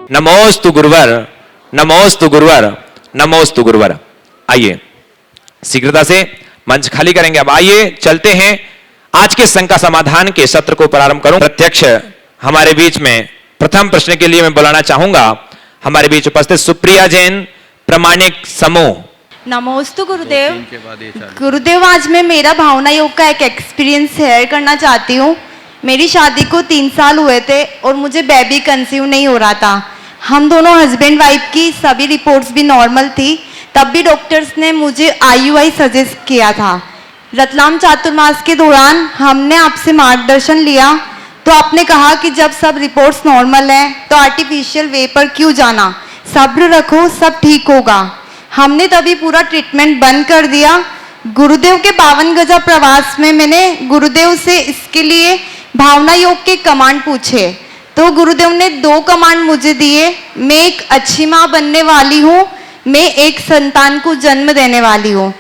नमोस्तु गुरुवर, नमोस्तु गुरुवर, नमोस्तु गुरुवर। आइए शीघ्रता से मंच खाली करेंगे। अब आइए चलते हैं आज के संघ का समाधान के सत्र को प्रारंभ करूं। प्रत्यक्ष हमारे बीच में प्रथम प्रश्न के लिए मैं बुलाना चाहूंगा हमारे बीच उपस्थित सुप्रिया जैन, प्रामाणिक समूह। नमोस्तु गुरुदेव। गुरुदेव, आज मैं मेरा भावना योग का एक एक्सपीरियंस शेयर करना चाहती हूँ। मेरी शादी को 3 साल हुए थे और मुझे बेबी कंसीव नहीं हो रहा था। हम दोनों हस्बैंड वाइफ की सभी रिपोर्ट्स भी नॉर्मल थी। तब भी डॉक्टर्स ने मुझे IUI सजेस्ट किया था। रतलाम चातुर्मास के दौरान हमने आपसे मार्गदर्शन लिया तो आपने कहा कि जब सब रिपोर्ट्स नॉर्मल हैं तो आर्टिफिशियल वे पर क्यों जाना, सब्र रखो, सब ठीक होगा। हमने तभी पूरा ट्रीटमेंट बंद कर दिया। गुरुदेव के 52 गजा प्रवास में मैंने गुरुदेव से इसके लिए भावना योग के कमांड पूछे तो गुरुदेव ने 2 कमांड मुझे दिए। मैं एक अच्छी माँ बनने वाली हूँ, मैं एक संतान को जन्म देने वाली हूँ।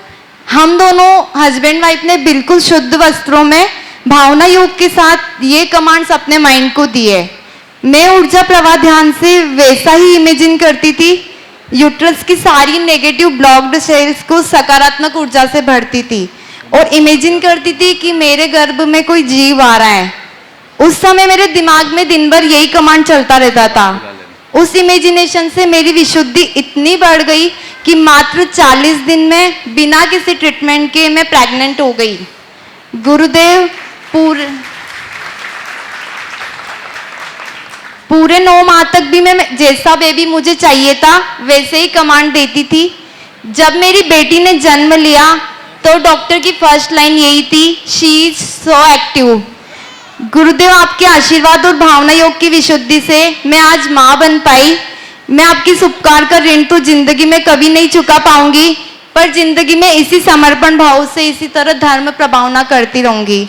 हम दोनों हस्बैंड वाइफ ने बिल्कुल शुद्ध वस्त्रों में भावना योग के साथ ये कमांड्स अपने माइंड को दिए। मैं ऊर्जा प्रवाह ध्यान से वैसा ही इमेजिन करती थी। यूट्रस की सारी नेगेटिव ब्लॉक्ड सेल्स को सकारात्मक ऊर्जा से भरती थी और इमेजिन करती थी कि मेरे गर्भ में कोई जीव आ रहा है। उस समय मेरे दिमाग में दिन भर यही कमांड चलता रहता था। उस इमेजिनेशन से मेरी विशुद्धि इतनी बढ़ गई कि मात्र 40 दिन में बिना किसी ट्रीटमेंट के मैं प्रेग्नेंट हो गई। गुरुदेव, पूरे 9 माह तक भी मैं जैसा बेबी मुझे चाहिए था वैसे ही कमांड देती थी। जब मेरी बेटी ने जन्म लिया तो डॉक्टर की फर्स्ट लाइन यही थी, शी इज सो एक्टिव। गुरुदेव, आपके आशीर्वाद और भावना योग की विशुद्धि से मैं आज माँ बन पाई। मैं आपकी इस उपकार का ऋण तो जिंदगी में कभी नहीं चुका पाऊंगी, पर जिंदगी में इसी समर्पण भाव से इसी तरह धर्म प्रभावना करती रहूंगी।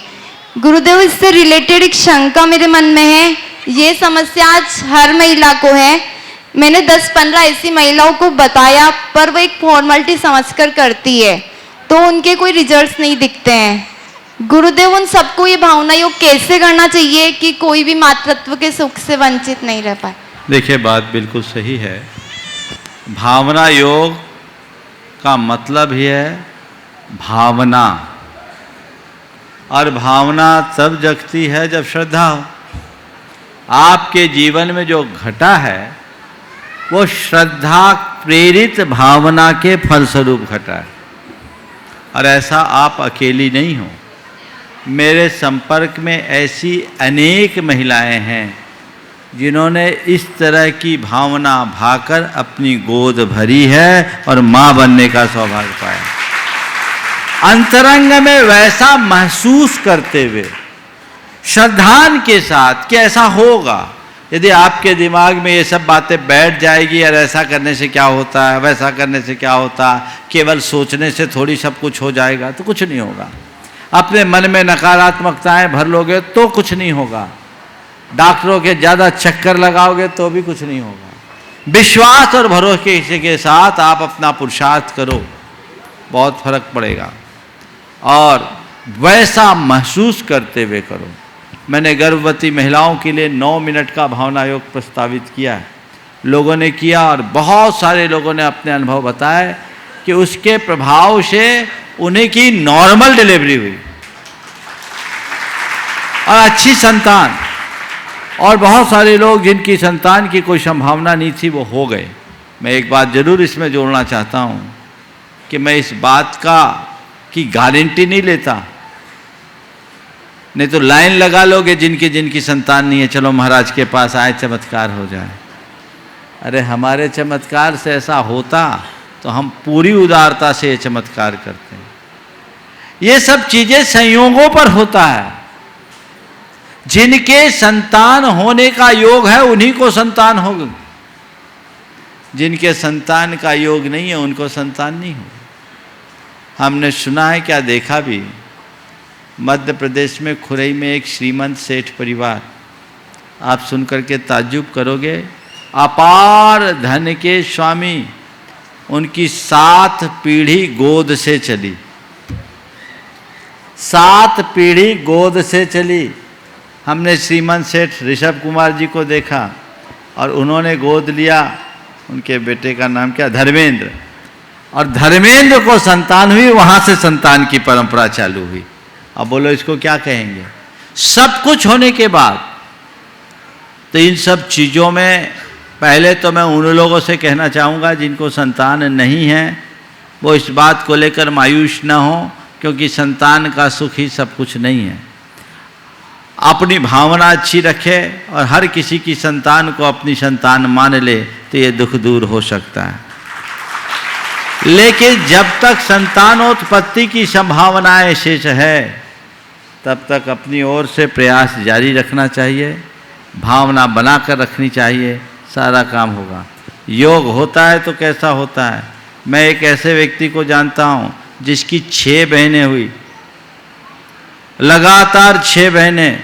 गुरुदेव, इससे रिलेटेड एक शंका मेरे मन में है। ये समस्या आज हर महिला को है। मैंने 10-15 ऐसी महिलाओं को बताया पर वो एक फॉर्मेलिटी समझकर करती है तो उनके कोई रिजल्ट्स नहीं दिखते हैं। गुरुदेव, उन सबको ये भावना योग कैसे करना चाहिए कि कोई भी मातृत्व के सुख से वंचित नहीं रह पाए? देखिए, बात बिल्कुल सही है। भावना योग का मतलब ही है भावना, और भावना तब जगती है जब श्रद्धा हो। आपके जीवन में जो घटा है वो श्रद्धा प्रेरित भावना के फलस्वरूप घटा है, और ऐसा आप अकेली नहीं हो। मेरे संपर्क में ऐसी अनेक महिलाएं हैं जिन्होंने इस तरह की भावना भाकर अपनी गोद भरी है और माँ बनने का सौभाग्य पाया। अंतरंग में वैसा महसूस करते हुए श्रद्धान के साथ कि ऐसा होगा। यदि आपके दिमाग में ये सब बातें बैठ जाएगी, यार ऐसा करने से क्या होता है, वैसा करने से क्या होता है, केवल सोचने से थोड़ी सब कुछ हो जाएगा, तो कुछ नहीं होगा। अपने मन में नकारात्मकताएं भर लोगे तो कुछ नहीं होगा। डॉक्टरों के ज़्यादा चक्कर लगाओगे तो भी कुछ नहीं होगा। विश्वास और भरोसे के साथ आप अपना पुरुषार्थ करो, बहुत फर्क पड़ेगा, और वैसा महसूस करते हुए करो। मैंने गर्भवती महिलाओं के लिए 9 मिनट का भावना योग प्रस्तावित किया है। लोगों ने किया और बहुत सारे लोगों ने अपने अनुभव बताए कि उसके प्रभाव से उन्हें की नॉर्मल डिलीवरी हुई और अच्छी संतान, और बहुत सारे लोग जिनकी संतान की कोई संभावना नहीं थी वो हो गए। मैं एक बात जरूर इसमें जोड़ना चाहता हूँ कि मैं इस बात की गारंटी नहीं लेता। नहीं तो लाइन लगा लोगे जिनकी संतान नहीं है, चलो महाराज के पास आए, चमत्कार हो जाए। अरे हमारे चमत्कार से ऐसा होता तो हम पूरी उदारता से ये चमत्कार करते हैं। ये सब चीजें संयोगों पर होता है। जिनके संतान होने का योग है उन्हीं को संतान होगा, जिनके संतान का योग नहीं है उनको संतान नहीं होगा। हमने सुना है, क्या देखा भी, मध्य प्रदेश में खुरई में एक श्रीमंत सेठ परिवार, आप सुनकर के ताज्जुब करोगे, अपार धन के स्वामी, उनकी 7 पीढ़ी गोद से चली, 7 पीढ़ी गोद से चली। हमने श्रीमंत सेठ ऋषभ कुमार जी को देखा, और उन्होंने गोद लिया, उनके बेटे का नाम क्या, धर्मेंद्र, और धर्मेंद्र को संतान हुई, वहाँ से संतान की परंपरा चालू हुई। अब बोलो इसको क्या कहेंगे? सब कुछ होने के बाद तो इन सब चीज़ों में पहले तो मैं उन लोगों से कहना चाहूँगा जिनको संतान नहीं है, वो इस बात को लेकर मायूस न हो, क्योंकि संतान का सुख ही सब कुछ नहीं है। अपनी भावना अच्छी रखे और हर किसी की संतान को अपनी संतान मान ले तो ये दुख दूर हो सकता है। लेकिन जब तक संतानोत्पत्ति की संभावनाएं शेष है, तब तक अपनी ओर से प्रयास जारी रखना चाहिए, भावना बनाकर रखनी चाहिए, सारा काम होगा। योग होता है तो कैसा होता है? मैं एक ऐसे व्यक्ति को जानता हूँ जिसकी 6 बहनें हुई, लगातार 6 बहनें।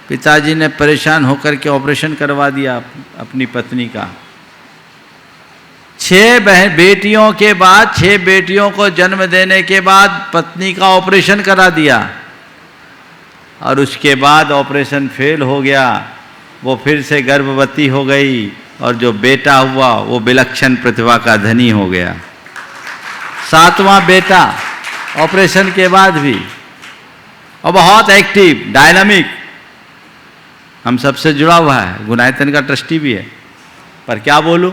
पिताजी ने परेशान होकर के ऑपरेशन करवा दिया अपनी पत्नी का। 6 बेटियों के बाद, 6 बेटियों को जन्म देने के बाद पत्नी का ऑपरेशन करा दिया, और उसके बाद ऑपरेशन फेल हो गया, वो फिर से गर्भवती हो गई, और जो बेटा हुआ वो विलक्षण प्रतिभा का धनी हो गया। 7वां बेटा ऑपरेशन के बाद भी, और बहुत एक्टिव, डायनामिक, हम सबसे जुड़ा हुआ है, गुनायतन का ट्रस्टी भी है। पर क्या बोलूं?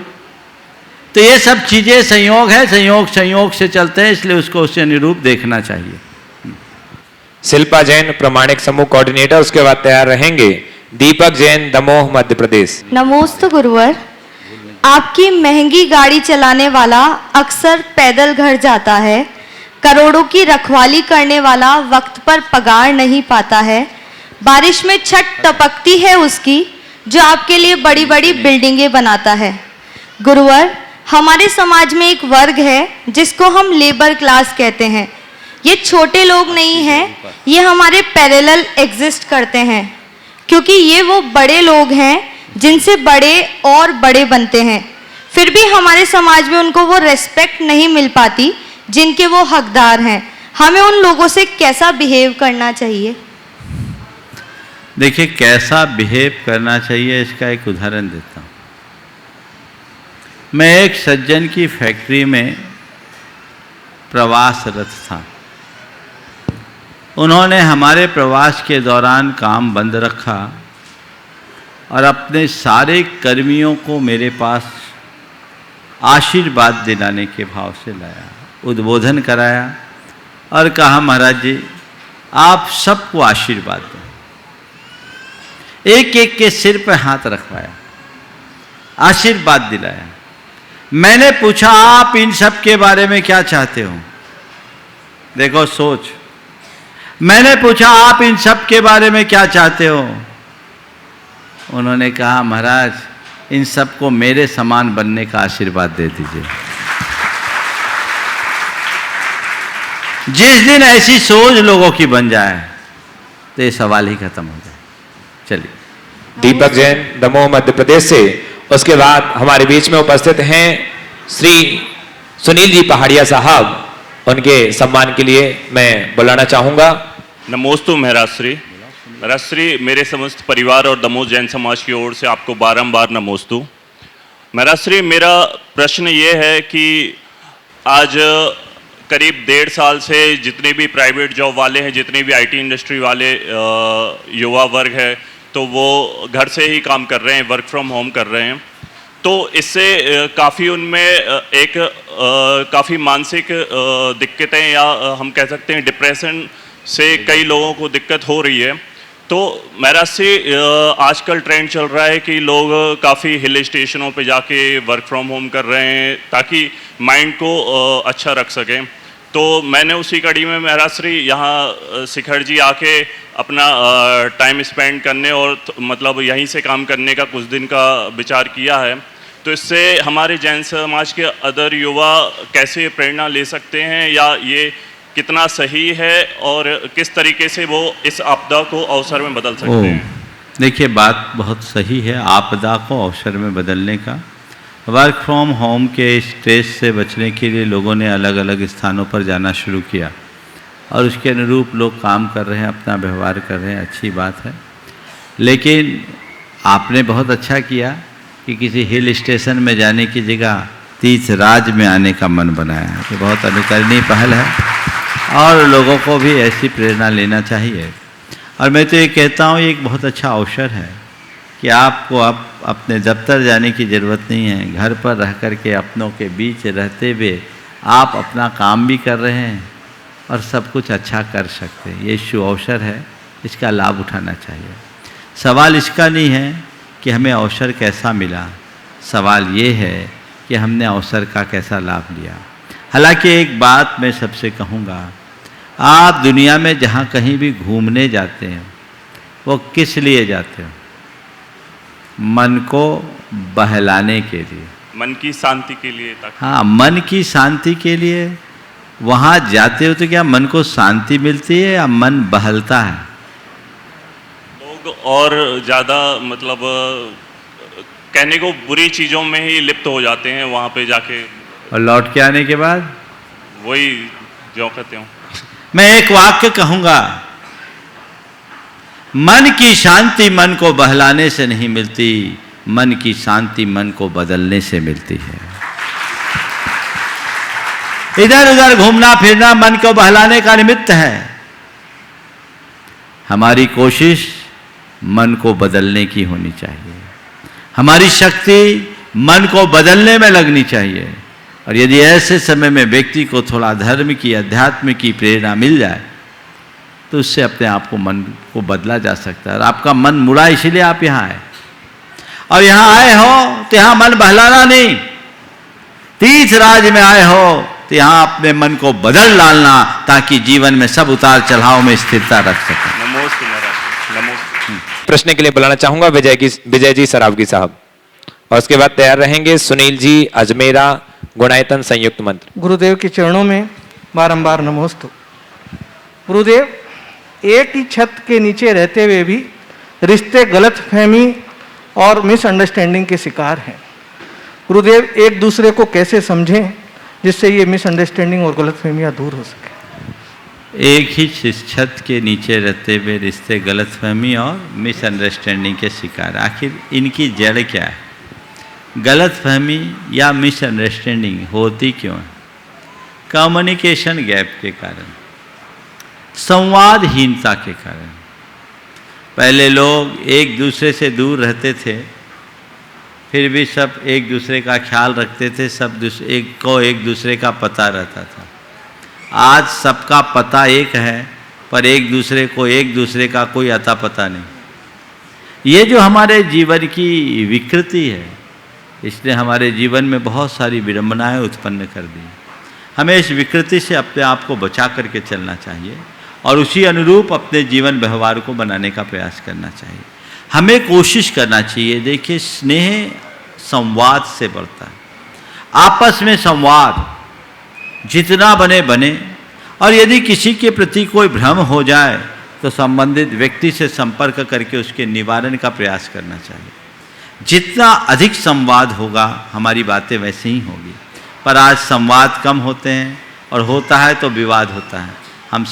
तो ये सब चीजें संयोग है, संयोग से चलते हैं, इसलिए उसको उससे अनुरूप देखना चाहिए। शिल्पा जैन प्रमाणिक समूह कोऑर्डिनेटर, उसके बाद तैयार रहेंगे दीपक जैन, दमोह मध्य प्रदेश। नमोस्तु गुरुवर। आपकी महंगी गाड़ी चलाने वाला अक्सर पैदल घर जाता है, करोड़ों की रखवाली करने वाला वक्त पर पगार नहीं पाता है, बारिश में छत टपकती है उसकी, जो आपके लिए बड़ी बड़ी बिल्डिंगें बनाता है। गुरुवर, हमारे समाज में एक वर्ग है जिसको हम लेबर क्लास कहते हैं। ये छोटे लोग नहीं हैं, ये हमारे पैरेलल एग्जिस्ट करते हैं, क्योंकि ये वो बड़े लोग हैं जिनसे बड़े और बड़े बनते हैं, फिर भी हमारे समाज में उनको वो रेस्पेक्ट नहीं मिल पाती जिनके वो हकदार हैं। हमें उन लोगों से कैसा बिहेव करना चाहिए? देखिए, कैसा बिहेव करना चाहिए इसका एक उदाहरण देता हूँ। मैं एक सज्जन की फैक्ट्री में प्रवासरत था। उन्होंने हमारे प्रवास के दौरान काम बंद रखा और अपने सारे कर्मियों को मेरे पास आशीर्वाद दिलाने के भाव से लाया, उद्बोधन कराया और कहा, महाराज जी आप सबको आशीर्वाद दो। एक एक के सिर पर हाथ रखवाया, आशीर्वाद दिलाया। मैंने पूछा, आप इन सब के बारे में क्या चाहते हो? देखो सोच। मैंने पूछा, आप इन सब के बारे में क्या चाहते हो? उन्होंने कहा, महाराज इन सबको मेरे समान बनने का आशीर्वाद दे दीजिए। जिस दिन ऐसी सोच लोगों की बन जाए तो ये सवाल ही खत्म हो जाए। चलिए। दीपक जैन, दमोह मध्य प्रदेश से। उसके बाद हमारे बीच में उपस्थित हैं श्री सुनील जी पहाड़िया साहब, उनके सम्मान के लिए मैं बुलाना चाहूंगा। नमोस्तु महाराज श्री, मेरे समस्त परिवार और दमोह जैन समाज की ओर से आपको बारंबार नमोस्तु। महाराज श्री, मेरा प्रश्न ये है कि आज करीब 1.5 साल से जितने भी प्राइवेट जॉब वाले हैं, जितने भी आईटी इंडस्ट्री वाले युवा वर्ग है, तो वो घर से ही काम कर रहे हैं, वर्क फ्रॉम होम कर रहे हैं। तो इससे काफ़ी उनमें एक काफ़ी मानसिक दिक्कतें या हम कह सकते हैं डिप्रेशन से कई लोगों को दिक्कत हो रही है। तो महाराज से आजकल ट्रेंड चल रहा है कि लोग काफ़ी हिल स्टेशनों पे जाके वर्क फ्रॉम होम कर रहे हैं ताकि माइंड को अच्छा रख सकें। तो मैंने उसी कड़ी में महाराज श्री यहाँ शिखर जी आके अपना टाइम स्पेंड करने और मतलब यहीं से काम करने का कुछ दिन का विचार किया है। तो इससे हमारे जैन समाज के अदर युवा कैसे प्रेरणा ले सकते हैं, या ये कितना सही है और किस तरीके से वो इस आपदा को अवसर में बदल सकते हैं? देखिए, बात बहुत सही है, आपदा को अवसर में बदलने का। वर्क फ्रॉम होम के स्ट्रेस से बचने के लिए लोगों ने अलग अलग स्थानों पर जाना शुरू किया और उसके अनुरूप लोग काम कर रहे हैं, अपना व्यवहार कर रहे हैं, अच्छी बात है। लेकिन आपने बहुत अच्छा किया कि किसी हिल स्टेशन में जाने की जगह तीर्थराज में आने का मन बनाया है। तो बहुत अनुकरणीय पहल है और लोगों को भी ऐसी प्रेरणा लेना चाहिए। और मैं तो ये कहता हूँ ये एक बहुत अच्छा अवसर है कि आपको अब अपने दफ्तर जाने की ज़रूरत नहीं है। घर पर रह कर के अपनों के बीच रहते हुए आप अपना काम भी कर रहे हैं और सब कुछ अच्छा कर सकते हैं। ये शुभ अवसर है, इसका लाभ उठाना चाहिए। सवाल इसका नहीं है कि हमें अवसर कैसा मिला, सवाल ये है कि हमने अवसर का कैसा लाभ लिया। हालांकि एक बात मैं सबसे कहूँगा, आप दुनिया में जहाँ कहीं भी घूमने जाते हैं वो किस लिए जाते हो? मन को बहलाने के लिए, मन की शांति के लिए। हाँ, मन की शांति के लिए वहाँ जाते हो। तो क्या मन को शांति मिलती है या मन बहलता है? लोग और ज़्यादा मतलब कहने को बुरी चीज़ों में ही लिप्त हो जाते हैं वहाँ पे जाके, और लौट के आने के बाद वही जो कहते हो। मैं एक वाक्य कहूँगा, मन की शांति मन को बहलाने से नहीं मिलती, मन की शांति मन को बदलने से मिलती है। इधर उधर घूमना फिरना मन को बहलाने का निमित्त है। हमारी कोशिश मन को बदलने की होनी चाहिए। हमारी शक्ति मन को बदलने में लगनी चाहिए। और यदि ऐसे समय में व्यक्ति को थोड़ा धर्म की, अध्यात्म की प्रेरणा मिल जाए तो उससे अपने आप को, मन को बदला जा सकता है। और आपका मन मुड़ा इसीलिए आप यहाँ आए, और यहाँ आए हो तो यहाँ मन बहलाना नहीं, तीर्थराज में आए हो तो यहाँ अपने मन को बदल डालना, ताकि जीवन में सब उतार चढ़ाव में स्थिरता रख सकें। नमोस्तु महाराज, नमोस्तु। प्रश्न के लिए बुलाना चाहूंगा विजय जी सरावगी साहब, और उसके बाद तैयार रहेंगे सुनील जी अजमेरा गुणायतन संयुक्त मंत्र। गुरुदेव के चरणों में बारंबार नमोस्तु। गुरुदेव, एक ही छत के नीचे रहते हुए भी रिश्ते गलतफहमी और मिसअंडरस्टैंडिंग के शिकार हैं। गुरुदेव, एक दूसरे को कैसे समझें जिससे ये मिसअंडरस्टैंडिंग और गलतफहमियां दूर हो सके? एक ही छत के नीचे रहते हुए रिश्ते गलतफहमी और मिसअंडरस्टैंडिंग के शिकार, आखिर इनकी जड़ क्या है? गलतफहमी या मिसअंडरस्टैंडिंग होती क्यों है? कम्युनिकेशन गैप के कारण, संवादहीनता के कारण। पहले लोग एक दूसरे से दूर रहते थे, फिर भी सब एक दूसरे का ख्याल रखते थे, सब एक दूसरे का पता रहता था। आज सबका पता एक है, पर एक दूसरे को एक दूसरे का कोई अता पता नहीं। ये जो हमारे जीवन की विकृति है, इसने हमारे जीवन में बहुत सारी विडंबनाएं उत्पन्न कर दी। हमें इस विकृति से अपने आप को बचा करके चलना चाहिए और उसी अनुरूप अपने जीवन व्यवहार को बनाने का प्रयास करना चाहिए। हमें कोशिश करना चाहिए। देखिए, स्नेह संवाद से बढ़ता है। आपस में संवाद जितना बने, और यदि किसी के प्रति कोई भ्रम हो जाए तो संबंधित व्यक्ति से संपर्क करके उसके निवारण का प्रयास करना चाहिए। जितना अधिक संवाद होगा हमारी बातें वैसे ही होगी। पर आज संवाद कम होते हैं, और होता है तो विवाद होता है। हम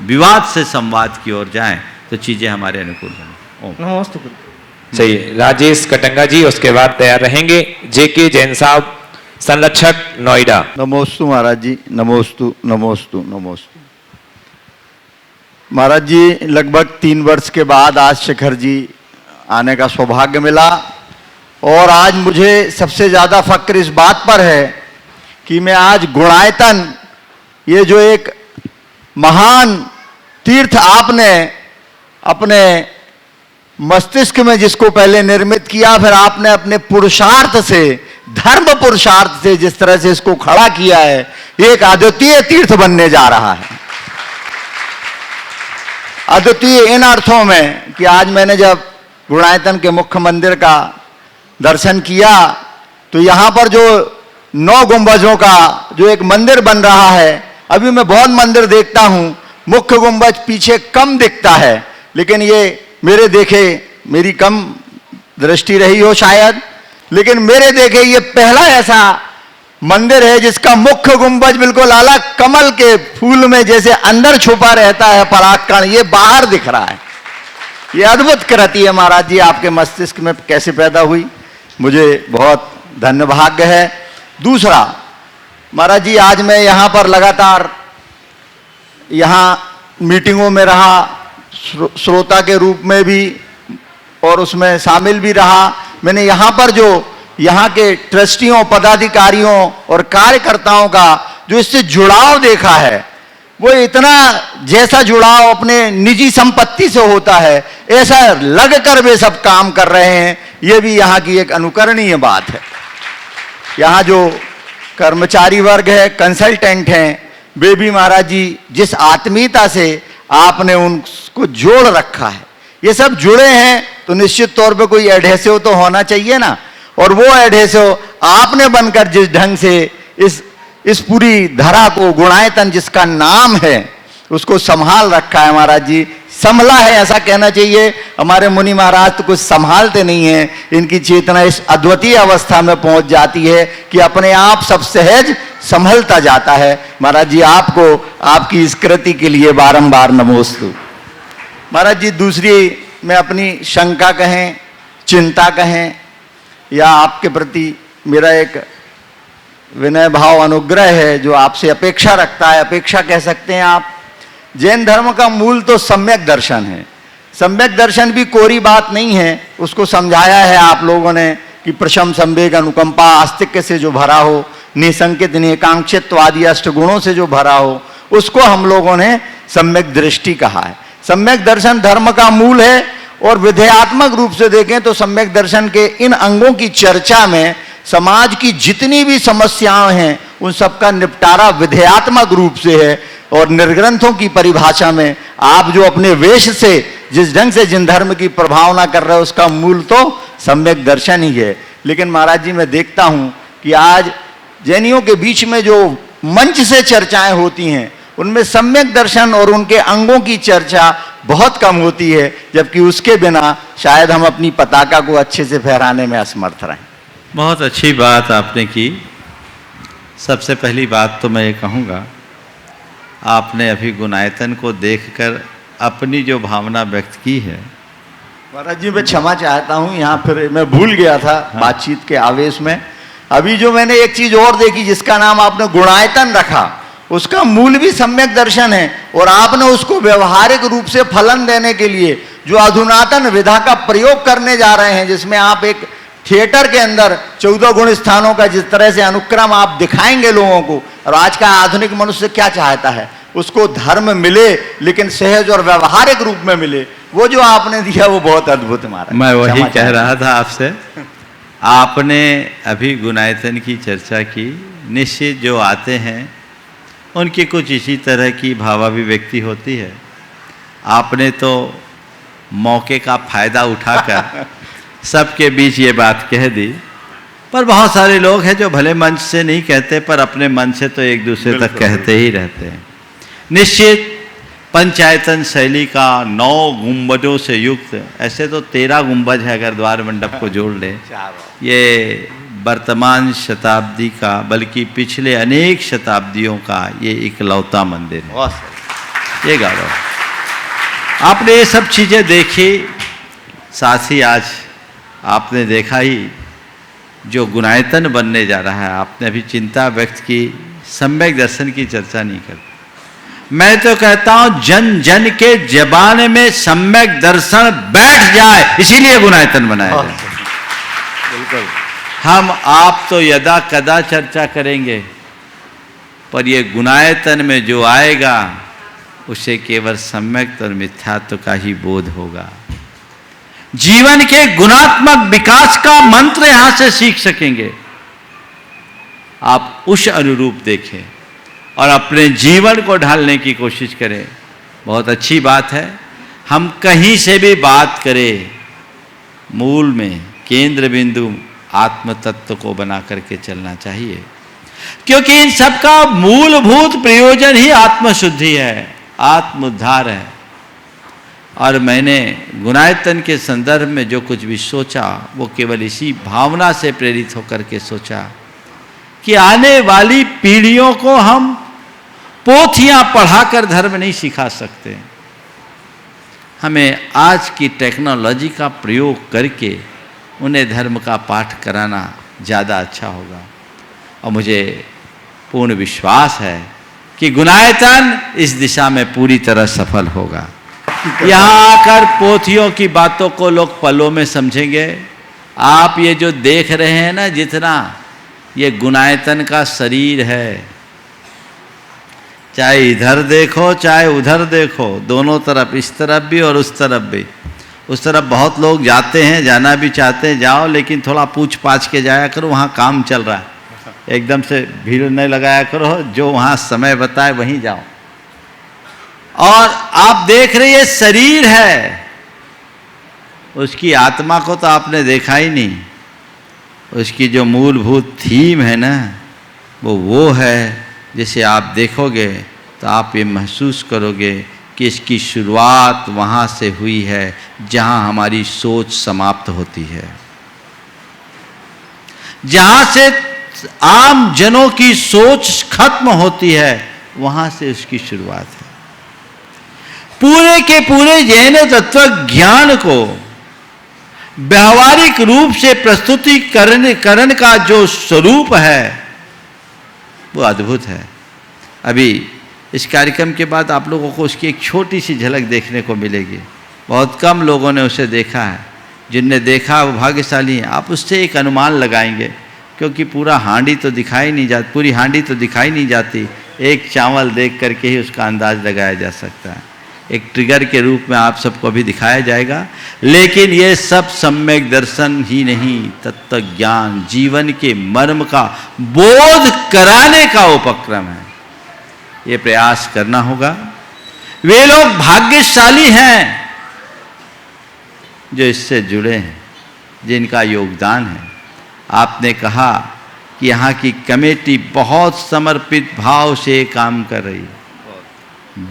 विवाद से संवाद की ओर जाएं तो चीज़ें हमारे अनुकूल बने। ओम नमोस्तु। सही, राजेश कटंगा जी, उसके बाद तैयार रहेंगे जेके जैन साहब संरक्षक नोएडा। नमोस्तु महाराज जी, नमोस्तु नमोस्तु नमोस्तु। महाराज जी, लगभग 3 वर्ष के बाद आज शिखर जी आने का सौभाग्य मिला, और आज मुझे सबसे ज़्यादा फक्र इस बात पर है कि मैं आज गुणायतन, ये जो एक महान तीर्थ आपने अपने मस्तिष्क में जिसको पहले निर्मित किया, फिर आपने अपने पुरुषार्थ से, धर्म पुरुषार्थ से जिस तरह से इसको खड़ा किया है, एक अद्वितीय तीर्थ बनने जा रहा है। अद्वितीय इन अर्थों में कि आज मैंने जब गुणायतन के मुख्य मंदिर का दर्शन किया तो यहां पर जो 9 गुंबजों का जो एक मंदिर बन रहा है, अभी मैं बहुत मंदिर देखता हूं, मुख्य गुंबज पीछे कम दिखता है, लेकिन ये मेरे देखे, मेरी कम दृष्टि रही हो शायद, लेकिन मेरे देखे ये पहला ऐसा मंदिर है जिसका मुख्य गुंबज बिल्कुल अलग, कमल के फूल में जैसे अंदर छुपा रहता है परागकण, ये बाहर दिख रहा है। ये अद्भुत कृति है महाराज जी, आपके मस्तिष्क में कैसे पैदा हुई? मुझे बहुत धन्य भाग्य है। दूसरा, महाराज जी आज मैं यहाँ पर लगातार यहाँ मीटिंगों में रहा, श्रोता के रूप में भी और उसमें शामिल भी रहा। मैंने यहाँ पर जो यहाँ के ट्रस्टियों, पदाधिकारियों और कार्यकर्ताओं का जो इससे जुड़ाव देखा है, वो इतना जैसा जुड़ाव अपने निजी संपत्ति से होता है ऐसा लगकर वे सब काम कर रहे हैं। ये भी यहाँ की एक अनुकरणीय बात है। यहाँ जो कर्मचारी वर्ग है, कंसल्टेंट हैं, वे भी महाराज जी जिस आत्मीयता से आपने उनको जोड़ रखा है, ये सब जुड़े हैं तो निश्चित तौर पे कोई एडहेसिव तो होना चाहिए ना। और वो एडहेसिव आपने बनकर जिस ढंग से इस पूरी धरा को, गुणायतन जिसका नाम है, उसको संभाल रखा है महाराज जी, संभला है ऐसा कहना चाहिए। हमारे मुनि महाराज तो कुछ संभालते नहीं हैं, इनकी चेतना इस अद्वितीय अवस्था में पहुंच जाती है कि अपने आप सब सहज संभलता जाता है। महाराज जी आपको आपकी इस कृति के लिए बारंबार नमोस्तु। महाराज जी दूसरी मैं अपनी शंका कहें, चिंता कहें, या आपके प्रति मेरा एक विनय भाव अनुग्रह है जो आपसे अपेक्षा रखता है, अपेक्षा कह सकते हैं आप। जैन धर्म का मूल तो सम्यक दर्शन है। सम्यक दर्शन भी कोरी बात नहीं है, उसको समझाया है आप लोगों ने कि प्रशम, संवेग, अनुकंपा, आस्तिक्य से जो भरा हो, निसंकित निकांक्षित्वादि अष्टगुणों से जो भरा हो, उसको हम लोगों ने सम्यक दृष्टि कहा है। सम्यक दर्शन धर्म का मूल है और विधेयात्मक रूप से देखें तो सम्यक दर्शन के इन अंगों की चर्चा में समाज की जितनी भी समस्याएं हैं उन सबका निपटारा विधेयात्मक रूप से है। और निर्ग्रंथों की परिभाषा में आप जो अपने वेश से जिस ढंग से जिन धर्म की प्रभावना कर रहे हो उसका मूल तो सम्यक दर्शन ही है। लेकिन महाराज जी मैं देखता हूं कि आज जैनियों के बीच में जो मंच से चर्चाएं होती हैं उनमें सम्यक दर्शन और उनके अंगों की चर्चा बहुत कम होती है, जबकि उसके बिना शायद हम अपनी पताका को अच्छे से फहराने में असमर्थ रहें। बहुत अच्छी बात आपने की। सबसे पहली बात तो मैं ये कहूँगा, आपने अभी गुणायतन को देखकर अपनी जो भावना व्यक्त की है। महाराज जी मैं क्षमा चाहता हूँ, यहाँ फिर मैं भूल गया था बातचीत के आवेश में। अभी जो मैंने एक चीज और देखी जिसका नाम आपने गुणायतन रखा, उसका मूल भी सम्यक दर्शन है और आपने उसको व्यवहारिक रूप से फलन देने के लिए जो अधुनातन विधा का प्रयोग करने जा रहे हैं, जिसमें आप एक थिएटर के अंदर 14 गुण स्थानों का जिस तरह से अनुक्रम आप दिखाएंगे लोगों को, और आज का आधुनिक मनुष्य क्या चाहता है, उसको धर्म मिले लेकिन सहज और व्यवहारिक रूप में मिले। वो जो आपने दिया वो बहुत अद्भुत मारा। मैं वही कह रहा था आपसे, आपने अभी गुणायतन की चर्चा की। निश्चित जो आते हैं उनकी कुछ इसी तरह की भावाभिव्यक्ति होती है। आपने तो मौके का फायदा उठाकर सबके बीच ये बात कह दी, पर बहुत सारे लोग हैं जो भले मंच से नहीं कहते पर अपने मन से तो एक दूसरे तक कहते ही रहते हैं। निश्चित पंचायतन शैली का 9 गुंबजों से युक्त, ऐसे तो 13 गुंबज है अगर द्वार मंडप को जोड़ ले, ये वर्तमान शताब्दी का बल्कि पिछले अनेक शताब्दियों का ये इकलौता मंदिर है। ये गौरव। आपने ये सब चीज़ें देखी, साथ ही आज आपने देखा ही जो गुणायतन बनने जा रहा है। आपने अभी चिंता व्यक्त की, सम्यक दर्शन की चर्चा नहीं करते। मैं तो कहता हूं जन जन के जबान में सम्यक दर्शन बैठ जाए, इसीलिए गुणायतन बनाया जाए। बिल्कुल। हम आप तो यदा कदा चर्चा करेंगे, पर ये गुणायतन में जो आएगा उसे केवल सम्यक और मिथ्यात्व का ही बोध होगा। जीवन के गुणात्मक विकास का मंत्र यहां से सीख सकेंगे। आप उस अनुरूप देखें और अपने जीवन को ढालने की कोशिश करें। बहुत अच्छी बात है। हम कहीं से भी बात करें, मूल में केंद्र बिंदु आत्म तत्व को बना करके चलना चाहिए, क्योंकि इन सबका मूलभूत प्रयोजन ही आत्मशुद्धि है, आत्मोद्धार है। और मैंने गुणायतन के संदर्भ में जो कुछ भी सोचा वो केवल इसी भावना से प्रेरित होकर के सोचा कि आने वाली पीढ़ियों को हम पोथियां पढ़ाकर धर्म नहीं सिखा सकते। हमें आज की टेक्नोलॉजी का प्रयोग करके उन्हें धर्म का पाठ कराना ज़्यादा अच्छा होगा। और मुझे पूर्ण विश्वास है कि गुणायतन इस दिशा में पूरी तरह सफल होगा। यहाँ आकर पोथियों की बातों को लोग पलों में समझेंगे। आप ये जो देख रहे हैं ना, जितना ये गुणायतन का शरीर है, चाहे इधर देखो चाहे उधर देखो, दोनों तरफ, इस तरफ भी और उस तरफ भी। उस तरफ बहुत लोग जाते हैं, जाना भी चाहते हैं, जाओ, लेकिन थोड़ा पूछ पाछ के जाया करो, वहाँ काम चल रहा है। एकदम से भीड़ नहीं लगाया करो, जो वहाँ समय बताए वहीं जाओ। और आप देख रहे ये शरीर है, उसकी आत्मा को तो आपने देखा ही नहीं। उसकी जो मूलभूत थीम है ना, वो है, जिसे आप देखोगे तो आप ये महसूस करोगे कि इसकी शुरुआत वहाँ से हुई है जहाँ हमारी सोच समाप्त होती है, जहाँ से आम जनों की सोच खत्म होती है, वहाँ से उसकी शुरुआत है। पूरे के पूरे जैन तत्व ज्ञान को व्यावहारिक रूप से प्रस्तुतिकरण का जो स्वरूप है वो अद्भुत है। अभी इस कार्यक्रम के बाद आप लोगों को उसकी एक छोटी सी झलक देखने को मिलेगी। बहुत कम लोगों ने उसे देखा है, जिनने देखा वो भाग्यशाली हैं। आप उससे एक अनुमान लगाएंगे, क्योंकि पूरा हांडी तो दिखाई नहीं जाती, पूरी हांडी तो दिखाई नहीं जाती। एक चावल देख करके ही उसका अंदाज लगाया जा सकता है। एक ट्रिगर के रूप में आप सबको भी दिखाया जाएगा। लेकिन ये सब सम्यक दर्शन ही नहीं, तत्व ज्ञान, जीवन के मर्म का बोध कराने का उपक्रम है। ये प्रयास करना होगा। वे लोग भाग्यशाली हैं जो इससे जुड़े हैं, जिनका योगदान है। आपने कहा कि यहाँ की कमेटी बहुत समर्पित भाव से काम कर रही है।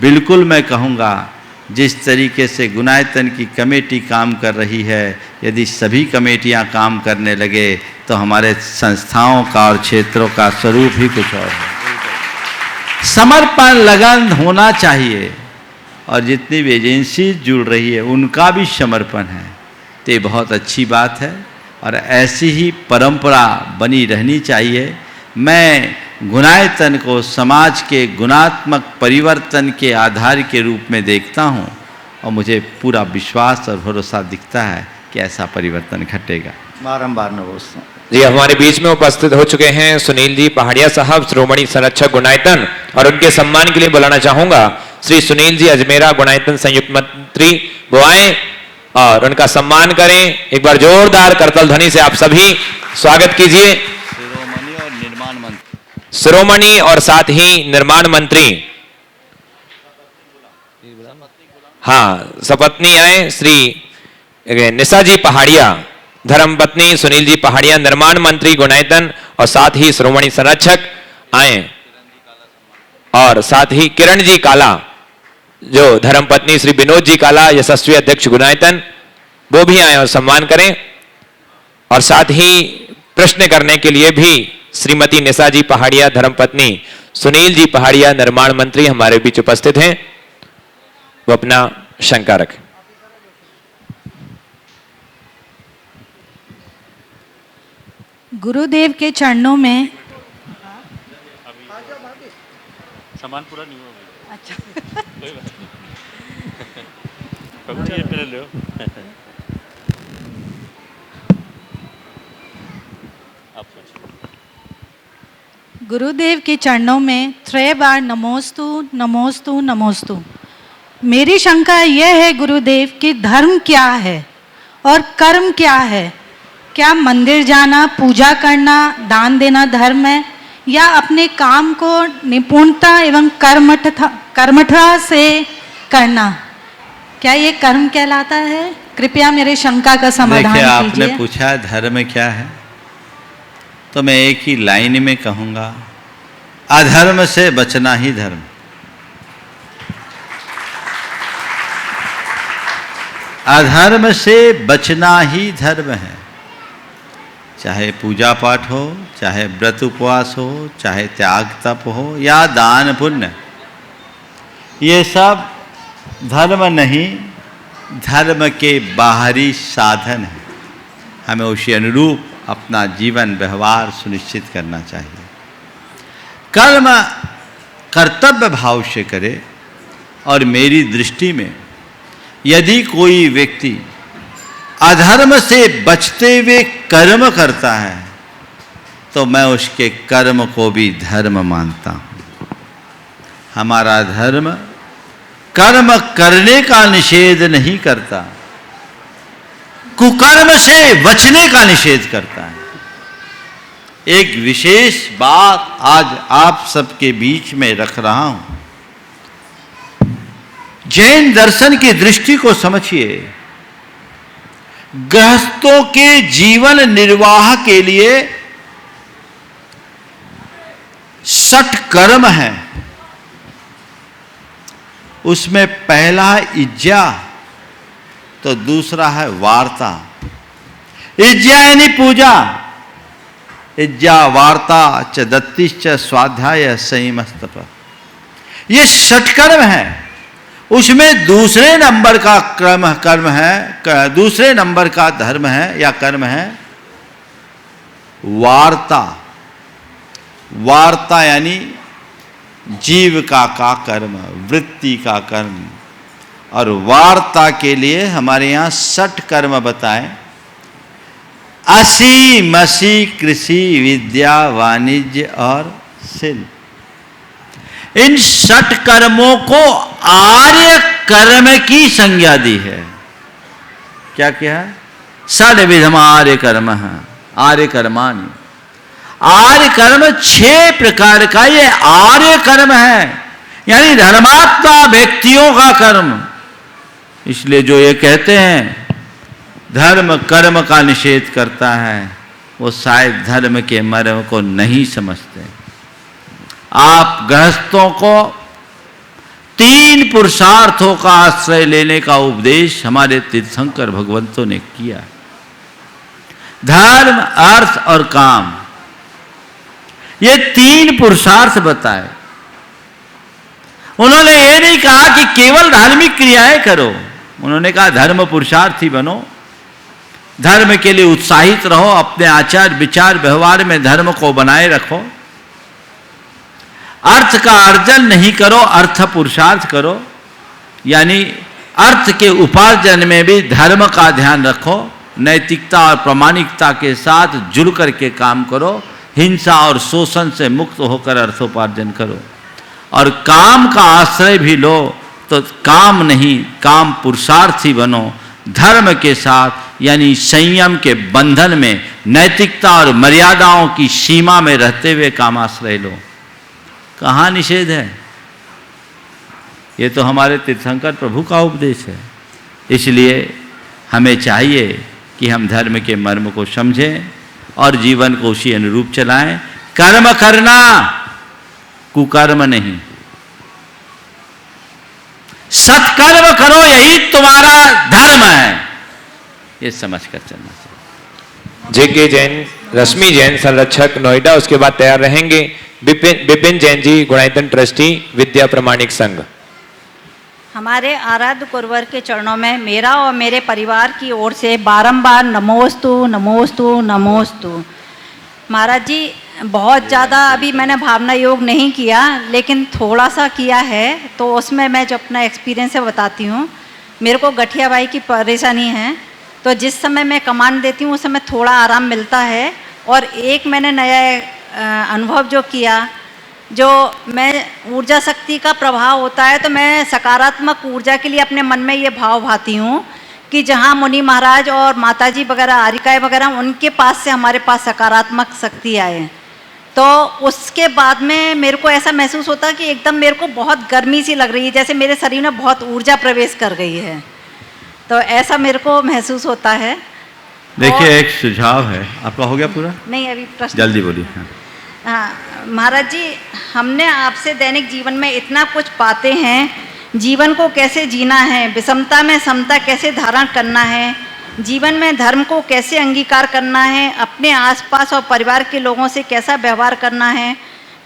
बिल्कुल मैं कहूँगा, जिस तरीके से गुणायतन की कमेटी काम कर रही है, यदि सभी कमेटियाँ काम करने लगे तो हमारे संस्थाओं का और क्षेत्रों का स्वरूप ही कुछ और है। समर्पण, लगन होना चाहिए। और जितनी भी एजेंसी जुड़ रही है उनका भी समर्पण है, तो ये बहुत अच्छी बात है और ऐसी ही परंपरा बनी रहनी चाहिए। मैं गुणायतन को समाज के गुणात्मक परिवर्तन के आधार के रूप में देखता हूँ और मुझे पूरा विश्वास और भरोसा दिखता है कि ऐसा परिवर्तन घटेगा। बारंबार नमोस्तु। जी, हमारे बीच में उपस्थित हो चुके हैं सुनील जी पहाड़िया साहब, श्रोमणी संरक्षक गुणायतन, और उनके सम्मान के लिए बुलाना चाहूंगा श्री सुनील जी अजमेरा, गुणायतन संयुक्त मंत्री, वो आए और उनका सम्मान करें। एक बार जोरदार करताल ध्वनि से आप सभी स्वागत कीजिए। शिरोमणि और निर्माण मंत्री, शिरोमणि और साथ ही निर्माण मंत्री, हाँ, सपत्नी आए श्री निशा जी पहाड़िया, धर्मपत्नी सुनील जी पहाड़िया, निर्माण मंत्री गुणायतन, और साथ ही श्रोमणी संरक्षक आए, और साथ ही किरण जी काला, जो धर्मपत्नी श्री विनोद जी काला, यशस्वी अध्यक्ष गुणायतन, वो भी आए और सम्मान करें। और साथ ही प्रश्न करने के लिए भी श्रीमती निशा जी पहाड़िया, धर्मपत्नी सुनील जी पहाड़िया, निर्माण मंत्री हमारे बीच उपस्थित हैं, वो अपना शंका रखें। गुरुदेव के चरणों में सामान पूरा नहीं हुआ। अच्छा कोई बात नहीं, पहले लो। आप गुरुदेव के चरणों में 3 बार नमोस्तु नमोस्तु नमोस्तु। मेरी शंका यह है गुरुदेव कि धर्म क्या है और कर्म क्या है? क्या मंदिर जाना, पूजा करना, दान देना धर्म है, या अपने काम को निपुणता एवं कर्मठता से करना, क्या ये कर्म कहलाता है? कृपया मेरे शंका का समाधान कीजिए। आपने पूछा धर्म क्या है, तो मैं एक ही लाइन में कहूँगा, अधर्म से बचना ही धर्म। अधर्म से बचना ही धर्म है। चाहे पूजा पाठ हो, चाहे व्रत उपवास हो, चाहे त्याग तप हो या दान पुण्य, ये सब धर्म नहीं, धर्म के बाहरी साधन है। हमें उसी अनुरूप अपना जीवन व्यवहार सुनिश्चित करना चाहिए। कर्म कर्तव्य भाव से करे, और मेरी दृष्टि में यदि कोई व्यक्ति अधर्म से बचते हुए कर्म करता है तो मैं उसके कर्म को भी धर्म मानता हूं। हमारा धर्म कर्म करने का निषेध नहीं करता, कुकर्म से बचने का निषेध करता है। एक विशेष बात आज आप सबके बीच में रख रहा हूं। जैन दर्शन की दृष्टि को समझिए। गृहस्थों के जीवन निर्वाह के लिए 60 कर्म है। उसमें पहला है इज्जा, तो दूसरा है वार्ता। इज्जा यानी पूजा, इज्जा वार्ता च दत्तिश्च स्वाध्याय संयमस्तप, ये 60 कर्म है। उसमें दूसरे नंबर का कर्म है, दूसरे नंबर का धर्म है या कर्म है वार्ता। वार्ता यानी जीविका का कर्म, वृत्ति का कर्म। और वार्ता के लिए हमारे यहाँ 60 कर्म बताएं। असी मसी कृषि विद्या वाणिज्य और शिल्प, इन 60 कर्मों को आर्य कर्म की संज्ञा दी है। क्या क्या है? 60 विधम आर्य कर्म है, आर्य कर्माणि। आर्य कर्म 6 प्रकार का ये आर्य कर्म है, यानी धर्मात्मा व्यक्तियों का कर्म। इसलिए जो ये कहते हैं धर्म कर्म का निषेध करता है, वो शायद धर्म के मर्म को नहीं समझते। आप गृहस्थों को 3 पुरुषार्थों का आश्रय लेने का उपदेश हमारे तीर्थंकर भगवंतों ने किया। धर्म, अर्थ और काम, ये 3 पुरुषार्थ बताए। उन्होंने ये नहीं कहा कि केवल धार्मिक क्रियाएं करो, उन्होंने कहा धर्म पुरुषार्थी बनो, धर्म के लिए उत्साहित रहो, अपने आचार विचार व्यवहार में धर्म को बनाए रखो। अर्थ का अर्जन नहीं करो, अर्थ पुरुषार्थ करो, यानी अर्थ के उपार्जन में भी धर्म का ध्यान रखो। नैतिकता और प्रामाणिकता के साथ जुड़ करके काम करो। हिंसा और शोषण से मुक्त होकर अर्थोपार्जन करो। और काम का आश्रय भी लो, तो काम नहीं, काम पुरुषार्थी बनो। धर्म के साथ यानी संयम के बंधन में, नैतिकता और मर्यादाओं की सीमा में रहते हुए काम आश्रय लो। कहाँ निषेध है? ये तो हमारे तीर्थंकर प्रभु का उपदेश है। इसलिए हमें चाहिए कि हम धर्म के मर्म को समझें और जीवन को उसी अनुरूप चलाएं। कर्म करना, कुकर्म नहीं। सत्कर्म करो, यही तुम्हारा धर्म है, ये समझकर चलना चाहिए। जेके जैन, रश्मि जैन संरक्षक नोएडा, उसके बाद तैयार रहेंगे विपिन जैन जी, गुणायतन ट्रस्टी, विद्या प्रमाणिक संघ। हमारे आराध्य गुरुवर के चरणों में मेरा और मेरे परिवार की ओर से बारंबार नमोस्तु नमोस्तु नमोस्तु। महाराज जी, बहुत ज़्यादा अभी मैंने भावना योग नहीं किया, लेकिन थोड़ा सा किया है, तो उसमें मैं जो अपना एक्सपीरियंस है बताती हूँ। मेरे को गठिया बाई की परेशानी है, तो जिस समय मैं कमांड देती हूँ उस समय थोड़ा आराम मिलता है। और एक मैंने नया अनुभव जो किया, जो मैं ऊर्जा शक्ति का प्रभाव होता है, तो मैं सकारात्मक ऊर्जा के लिए अपने मन में ये भाव भाती हूँ कि जहाँ मुनि महाराज और माताजी वगैरह, आरिकाएँ वगैरह, उनके पास से हमारे पास सकारात्मक शक्ति आए, तो उसके बाद में मेरे को ऐसा महसूस होता है कि एकदम मेरे को बहुत गर्मी सी लग रही है, जैसे मेरे शरीर में बहुत ऊर्जा प्रवेश कर गई है। तो ऐसा मेरे को महसूस होता है। देखिए, एक सुझाव है आपका। हो गया पूरा? नहीं, अभी प्रश्न। जल्दी बोलिए। हाँ महाराज जी, हमने आपसे दैनिक जीवन में इतना कुछ पाते हैं, जीवन को कैसे जीना है, विषमता में समता कैसे धारण करना है, जीवन में धर्म को कैसे अंगीकार करना है, अपने आसपास और परिवार के लोगों से कैसा व्यवहार करना है,